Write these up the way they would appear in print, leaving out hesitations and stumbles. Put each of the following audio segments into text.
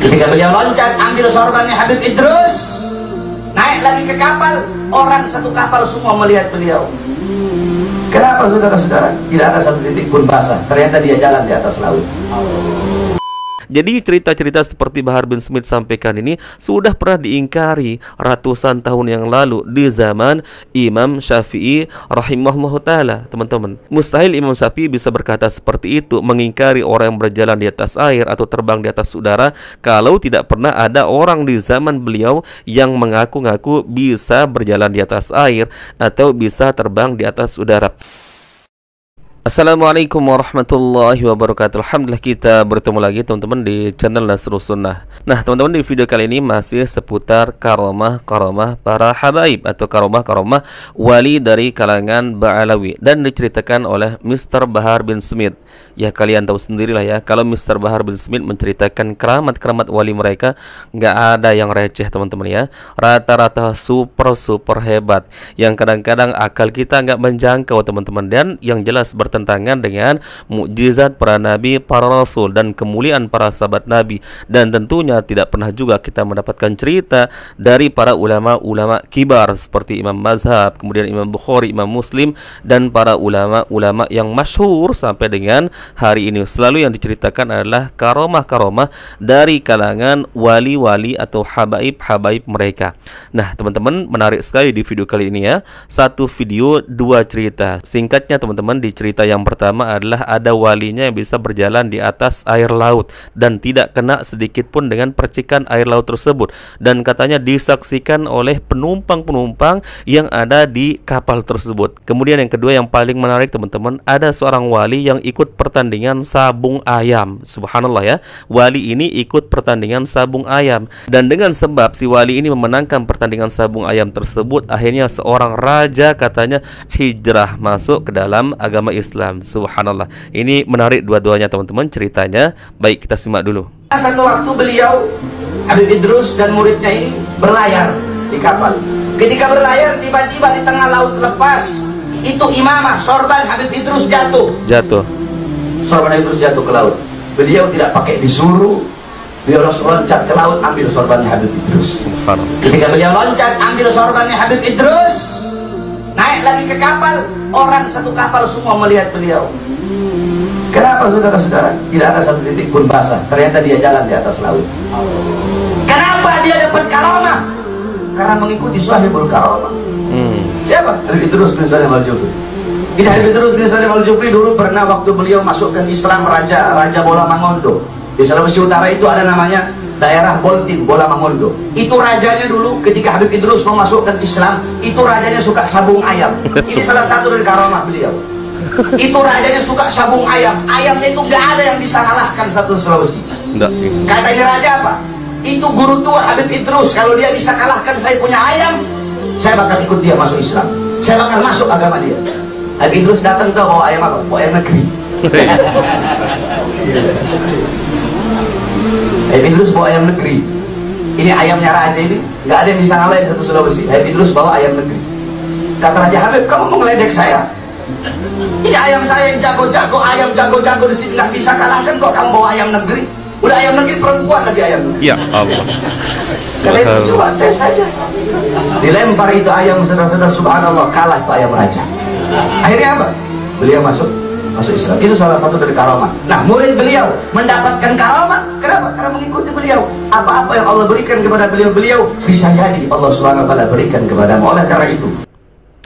Ketika beliau loncat ambil sorbannya Habib Idrus, naik lagi ke kapal, orang satu kapal semua melihat beliau. Kenapa saudara-saudara? Tidak ada satu titik pun basah. Ternyata dia jalan di atas laut. Jadi cerita-cerita seperti Bahar bin Smith sampaikan ini sudah pernah diingkari ratusan tahun yang lalu di zaman Imam Syafi'i rahimahullah ta'ala, teman-teman. Mustahil Imam Syafi'i bisa berkata seperti itu, mengingkari orang yang berjalan di atas air atau terbang di atas udara, kalau tidak pernah ada orang di zaman beliau yang mengaku-ngaku bisa berjalan di atas air atau bisa terbang di atas udara. Assalamualaikum warahmatullahi wabarakatuh. Alhamdulillah kita bertemu lagi teman-teman di channel Nasrus Sunnah. Nah teman-teman, di video kali ini masih seputar karomah para habaib atau karomah wali dari kalangan Ba'alawi, dan diceritakan oleh Mr. Bahar bin Smith. Ya kalian tahu sendirilah ya, kalau Mr. Bahar bin Smith menceritakan keramat wali mereka, nggak ada yang receh teman-teman ya. Rata-rata super hebat, yang kadang-kadang akal kita nggak menjangkau teman-teman, dan yang jelas bertentangan dengan mukjizat para nabi, para rasul, dan kemuliaan para sahabat nabi. Dan tentunya tidak pernah juga kita mendapatkan cerita dari para ulama-ulama kibar seperti Imam Mazhab, kemudian Imam Bukhari, Imam Muslim, dan para ulama-ulama yang masyhur sampai dengan hari ini. Selalu yang diceritakan adalah karomah dari kalangan wali-wali atau habaib mereka. Nah teman-teman, menarik sekali di video kali ini ya. Satu video dua cerita. Singkatnya teman-teman, di cerita yang pertama adalah ada walinya yang bisa berjalan di atas air laut dan tidak kena sedikit pun dengan percikan air laut tersebut, dan katanya disaksikan oleh penumpang yang ada di kapal tersebut. Kemudian yang kedua yang paling menarik teman-teman, ada seorang wali yang ikut pertandingan sabung ayam. Subhanallah ya, wali ini ikut pertandingan sabung ayam, dan dengan sebab si wali ini memenangkan pertandingan sabung ayam tersebut, akhirnya seorang raja katanya hijrah masuk ke dalam agama Islam. Subhanallah, ini menarik dua-duanya teman-teman ceritanya. Baik, kita simak dulu. Satu waktu beliau Habib Idrus dan muridnya ini berlayar di kapal. Ketika berlayar, tiba-tiba di tengah laut lepas itu imamah, sorban Habib Idrus jatuh. Sorban Habib Idrus jatuh ke laut. Beliau tidak pakai disuruh, beliau langsung loncat ke laut ambil sorbannya Habib Idrus. Ketika beliau loncat ambil sorbannya Habib Idrus, naik lagi ke kapal, orang satu kapal semua melihat beliau. Kenapa saudara-saudara? Tidak ada satu titik pun basah. Ternyata dia jalan di atas laut. Kenapa dia dapat karomah? Karena mengikuti sahibul karomah. Siapa? Habib Idrus bin Salim al-Jufri. Ini Habib Idrus bin Salim al-Jufri dulu pernah waktu beliau masukkan Islam Raja Bola Mangondo. Di Sulawesi Utara itu ada namanya daerah Boltim, Bola Mangondo. Itu rajanya dulu ketika Habib Idrus memasukkan Islam, itu rajanya suka sabung ayam. Ini salah satu dari karomah beliau. Itu rajanya suka sabung ayam. Ayamnya itu nggak ada yang bisa kalahkan satu Sulawesi. Kata ini raja apa? Itu guru tua Habib Idrus. Kalau dia bisa kalahkan saya punya ayam, saya bakal ikut dia masuk Islam. Saya bakal masuk agama dia. Habib Idrus datang ke bawa ayam apa? Bawa ayam negeri. Habib Idrus bawa ayam negeri. Ini ayamnya raja ini, nggak ada yang bisa ngalahin satu Sulawesi. Habib Idrus bawa ayam negeri. Kata Raja Habib, kamu mau ngeledek saya? Ini ayam saya yang jago-jago, ayam jago-jago di sini nggak bisa kalahkan kok kamu bawa ayam negeri. Udah ayam negeri perempuan lagi ayam negeri. Ya Allah. Kalian coba tes saja. Dilempar itu ayam, saudara-saudara, subhanallah, kalah itu ayam raja. Akhirnya apa? Beliau masuk Islam. Itu salah satu dari karomah. Nah, murid beliau mendapatkan karomah. Kenapa? Karena mengikuti beliau. Apa-apa yang Allah berikan kepada beliau bisa jadi Allah Subhanahu wa taala berikan kepadamu. Oleh karena itu,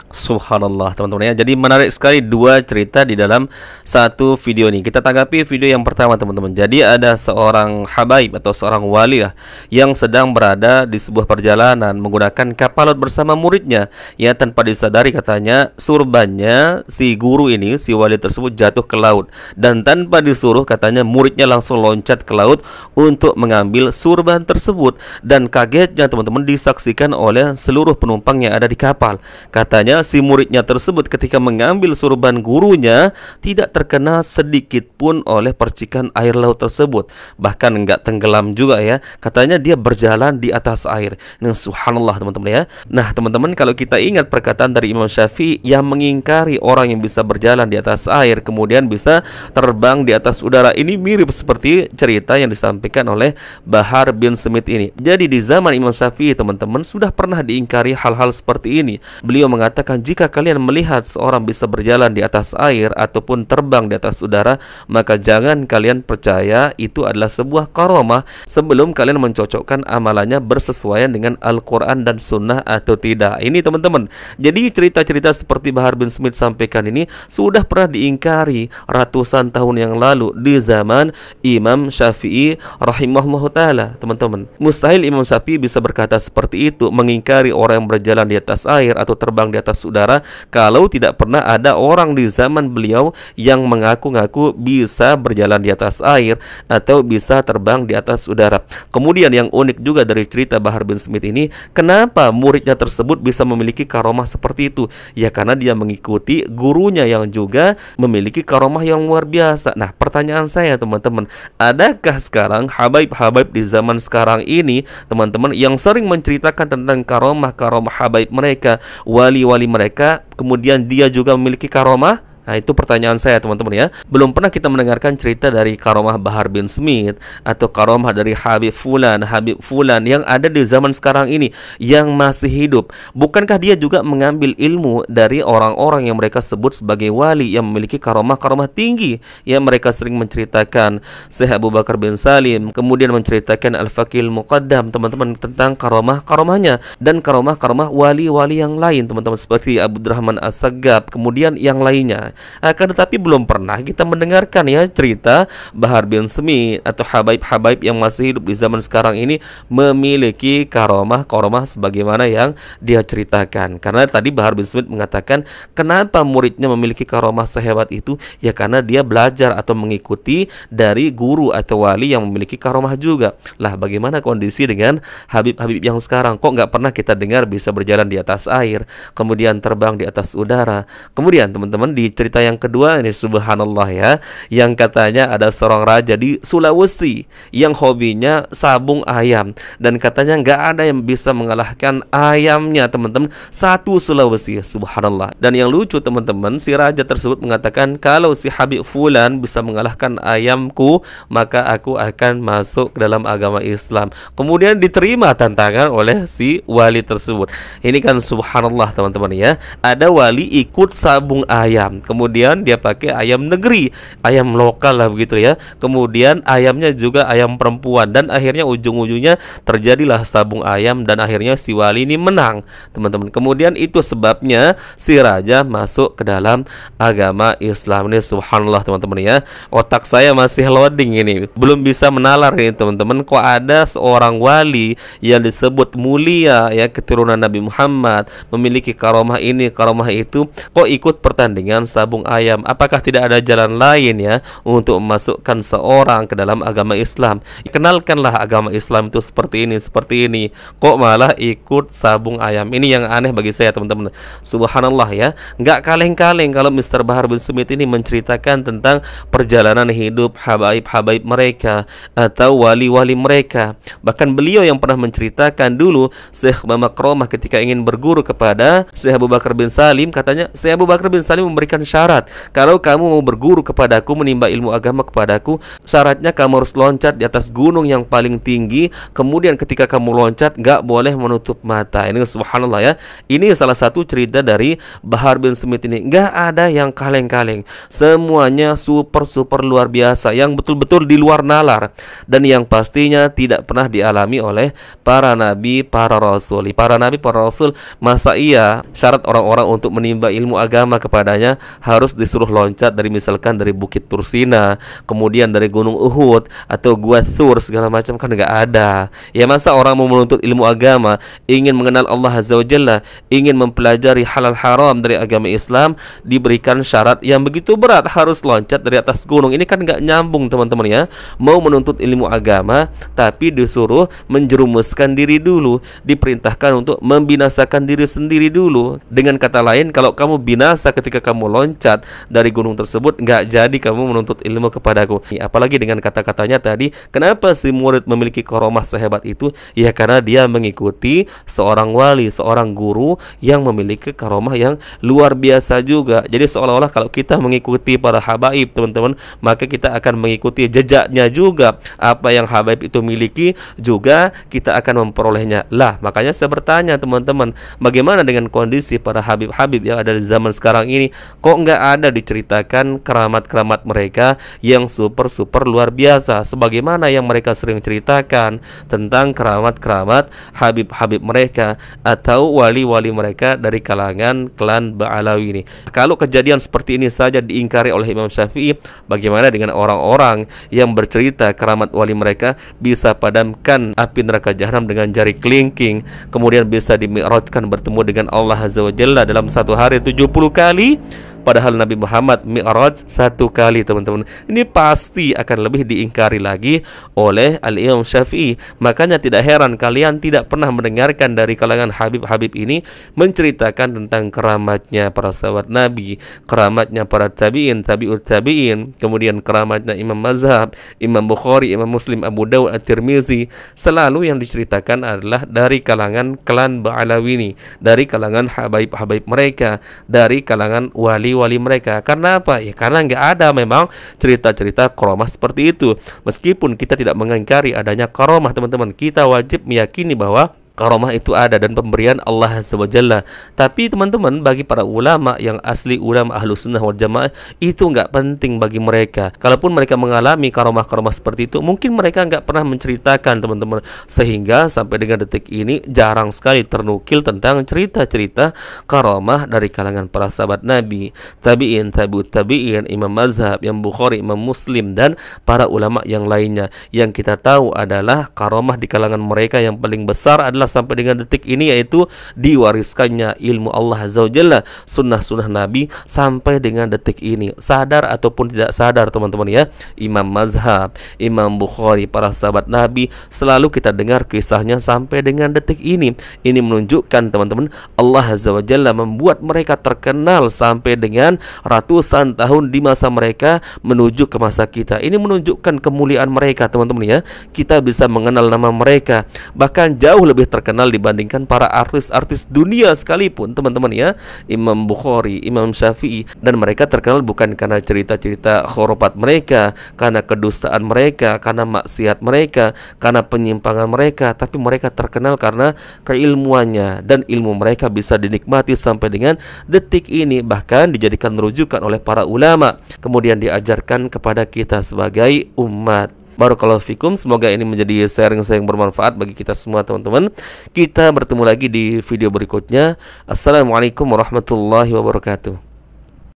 subhanallah teman-teman ya. Jadi menarik sekali dua cerita di dalam satu video ini. Kita tanggapi video yang pertama teman-teman. Jadi ada seorang habaib atau seorang wali lah yang sedang berada di sebuah perjalanan menggunakan kapal laut bersama muridnya. Ya, tanpa disadari katanya surbannya si guru ini, si wali tersebut jatuh ke laut, dan tanpa disuruh katanya muridnya langsung loncat ke laut untuk mengambil surban tersebut, dan kagetnya teman-teman disaksikan oleh seluruh penumpang yang ada di kapal. Katanya sehingga si muridnya tersebut ketika mengambil sorban gurunya tidak terkena sedikit pun oleh percikan air laut tersebut, bahkan enggak tenggelam juga ya. Katanya dia berjalan di atas air. Ini subhanallah teman-teman ya. Nah teman-teman, kalau kita ingat perkataan dari Imam Syafi'i yang mengingkari orang yang bisa berjalan di atas air kemudian bisa terbang di atas udara, ini mirip seperti cerita yang disampaikan oleh Bahar bin Smith ini. Jadi di zaman Imam Syafi'i teman-teman sudah pernah diingkari hal-hal seperti ini. Beliau mengatakan, jika kalian melihat seorang bisa berjalan di atas air ataupun terbang di atas udara, maka jangan kalian percaya itu adalah sebuah karamah sebelum kalian mencocokkan amalannya bersesuaian dengan Al-Quran dan Sunnah atau tidak. Ini teman-teman, jadi cerita-cerita seperti Bahar bin Smith sampaikan ini sudah pernah diingkari ratusan tahun yang lalu di zaman Imam Syafi'i rahimahullah ta'ala. Teman-teman, mustahil Imam Syafi'i bisa berkata seperti itu, mengingkari orang yang berjalan di atas air atau terbang di atas udara, kalau tidak pernah ada orang di zaman beliau yang mengaku-ngaku bisa berjalan di atas air atau bisa terbang di atas udara. Kemudian yang unik juga dari cerita Bahar bin Smith ini, kenapa muridnya tersebut bisa memiliki karomah seperti itu? Ya karena dia mengikuti gurunya yang juga memiliki karomah yang luar biasa. Nah pertanyaan saya teman-teman, adakah sekarang habaib-habaib di zaman sekarang ini teman-teman yang sering menceritakan tentang karomah habaib mereka, wali-wali mereka, kemudian dia juga memiliki karomah? Nah itu pertanyaan saya teman-teman ya. Belum pernah kita mendengarkan cerita dari karomah Bahar bin Smith atau karomah dari Habib Fulan yang ada di zaman sekarang ini yang masih hidup. Bukankah dia juga mengambil ilmu dari orang-orang yang mereka sebut sebagai wali yang memiliki karomah tinggi? Yang mereka sering menceritakan Syekh Abu Bakar bin Salim, kemudian menceritakan Al-Faqihul Muqaddam teman-teman tentang karomahnya dan karomah wali-wali yang lain teman-teman, seperti Abdurrahman As-Saggab kemudian yang lainnya. Akan tetapi belum pernah kita mendengarkan ya cerita Bahar bin Smith atau habaib-habaib yang masih hidup di zaman sekarang ini memiliki karomah sebagaimana yang dia ceritakan. Karena tadi Bahar bin Smith mengatakan, kenapa muridnya memiliki karomah sehebat itu? Ya karena dia belajar atau mengikuti dari guru atau wali yang memiliki karomah juga. Lah bagaimana kondisi dengan habib-habib yang sekarang? Kok nggak pernah kita dengar bisa berjalan di atas air, kemudian terbang di atas udara? Kemudian teman-teman, di cerita yang kedua ini subhanallah ya, yang katanya ada seorang raja di Sulawesi yang hobinya sabung ayam, dan katanya nggak ada yang bisa mengalahkan ayamnya teman-teman, satu Sulawesi, subhanallah. Dan yang lucu teman-teman, si raja tersebut mengatakan, kalau si Habib Fulan bisa mengalahkan ayamku, maka aku akan masuk ke dalam agama Islam. Kemudian diterima tantangan oleh si wali tersebut. Ini kan subhanallah teman-teman ya, ada wali ikut sabung ayam, kemudian dia pakai ayam negeri, ayam lokal lah begitu ya, kemudian ayamnya juga ayam perempuan, dan akhirnya ujung-ujungnya terjadilah sabung ayam, dan akhirnya si wali ini menang teman-teman. Kemudian itu sebabnya si raja masuk ke dalam agama Islam. Ini subhanallah teman-teman ya, otak saya masih loading ini, belum bisa menalar ini teman-teman, kok ada seorang wali yang disebut mulia ya, keturunan Nabi Muhammad, memiliki karomah ini karomah itu, kok ikut pertandingan sabung ayam? Apakah tidak ada jalan lain ya untuk memasukkan seorang ke dalam agama Islam? Kenalkanlah agama Islam itu seperti ini, kok malah ikut sabung ayam? Ini yang aneh bagi saya teman-teman. Subhanallah ya, nggak kaleng-kaleng kalau Mr. Bahar bin Smith ini menceritakan tentang perjalanan hidup habaib-habaib mereka atau wali-wali mereka. Bahkan beliau yang pernah menceritakan dulu Syekh Makromah ketika ingin berguru kepada Syekh Abu Bakar bin Salim, katanya Syekh Abu Bakar bin Salim memberikan syarat, kalau kamu mau berguru kepadaku, menimba ilmu agama kepadaku, syaratnya kamu harus loncat di atas gunung yang paling tinggi, kemudian ketika kamu loncat gak boleh menutup mata. Ini subhanallah ya, ini salah satu cerita dari Bahar bin Smith ini. Gak ada yang kaleng-kaleng, semuanya super luar biasa, yang betul-betul di luar nalar, dan yang pastinya tidak pernah dialami oleh para nabi, para rasul. Para nabi, para rasul, masa iya syarat orang-orang untuk menimba ilmu agama kepadanya harus disuruh loncat dari misalkan dari Bukit Tursina, kemudian dari Gunung Uhud atau Gua Thur segala macam, kan nggak ada. Ya masa orang mau menuntut ilmu agama, ingin mengenal Allah Azza wa Jalla, ingin mempelajari halal haram dari agama Islam, diberikan syarat yang begitu berat harus loncat dari atas gunung. Ini kan nggak nyambung teman-teman ya. Mau menuntut ilmu agama tapi disuruh menjerumuskan diri dulu, diperintahkan untuk membinasakan diri sendiri dulu. Dengan kata lain, kalau kamu binasa ketika kamu loncat dari gunung tersebut, nggak jadi kamu menuntut ilmu kepadaku. Apalagi dengan kata-katanya tadi, kenapa si murid memiliki karomah sehebat itu? Ya karena dia mengikuti seorang wali, seorang guru yang memiliki karomah yang luar biasa juga. Jadi seolah-olah kalau kita mengikuti para habaib teman-teman, maka kita akan mengikuti jejaknya juga. Apa yang habaib itu miliki juga kita akan memperolehnya. Lah, makanya saya bertanya teman-teman, bagaimana dengan kondisi para habib-habib yang ada di zaman sekarang ini? Kok nggak ada diceritakan keramat-keramat mereka yang super luar biasa, sebagaimana yang mereka sering ceritakan tentang keramat-keramat habib-habib mereka atau wali-wali mereka dari kalangan klan Ba'alawi ini. Kalau kejadian seperti ini saja diingkari oleh Imam Syafi'i, bagaimana dengan orang-orang yang bercerita keramat wali mereka bisa padamkan api neraka jahanam dengan jari kelingking, kemudian bisa dimi'rajkan bertemu dengan Allah Azza wa Jalla dalam satu hari 70 kali, padahal Nabi Muhammad mi'raj 1 kali teman-teman. Ini pasti akan lebih diingkari lagi oleh Al-Imam Syafi'i. Makanya tidak heran kalian tidak pernah mendengarkan dari kalangan habib-habib ini menceritakan tentang keramatnya para sahabat Nabi, keramatnya para tabi'in, tabi'ut tabi'in, kemudian keramatnya Imam Mazhab, Imam Bukhari, Imam Muslim, Abu Dawud, At-Tirmizi. Selalu yang diceritakan adalah dari kalangan klan Ba'alawi ini, dari kalangan habaib-habaib mereka, dari kalangan wali mereka. Karena apa? Ya karena nggak ada memang cerita-cerita karomah seperti itu. Meskipun kita tidak mengingkari adanya karomah teman-teman, kita wajib meyakini bahwa karomah itu ada dan pemberian Allah Azza wa Jalla. Tapi teman-teman, bagi para ulama yang asli ulama Ahlus Sunnah wal Jamaah, itu nggak penting bagi mereka. Kalaupun mereka mengalami karomah-karomah seperti itu, mungkin mereka nggak pernah menceritakan teman-teman. Sehingga sampai dengan detik ini jarang sekali ternukil tentang cerita-cerita karomah dari kalangan para sahabat Nabi, tabi'in, tabi'ut tabi'in, Imam Mazhab, Imam Bukhari, Imam Muslim, dan para ulama yang lainnya. Yang kita tahu adalah karomah di kalangan mereka yang paling besar adalah sampai dengan detik ini, yaitu diwariskannya ilmu Allah Azza wa Jalla, sunnah-sunnah Nabi sampai dengan detik ini. Sadar ataupun tidak sadar teman-teman ya, Imam Mazhab, Imam Bukhari, para sahabat Nabi, selalu kita dengar kisahnya sampai dengan detik ini. Ini menunjukkan teman-teman, Allah Azza wa Jalla membuat mereka terkenal sampai dengan ratusan tahun di masa mereka menuju ke masa kita. Ini menunjukkan kemuliaan mereka teman-teman ya. Kita bisa mengenal nama mereka, bahkan jauh lebih terkenal dibandingkan para artis-artis dunia sekalipun teman-teman ya. Imam Bukhari, Imam Syafi'i, dan mereka terkenal bukan karena cerita-cerita khurafat mereka, karena kedustaan mereka, karena maksiat mereka, karena penyimpangan mereka, tapi mereka terkenal karena keilmuannya, dan ilmu mereka bisa dinikmati sampai dengan detik ini, bahkan dijadikan rujukan oleh para ulama, kemudian diajarkan kepada kita sebagai umat. Barakallahu fikum, semoga ini menjadi sharing yang bermanfaat bagi kita semua teman-teman. Kita bertemu lagi di video berikutnya. Assalamualaikum warahmatullahi wabarakatuh.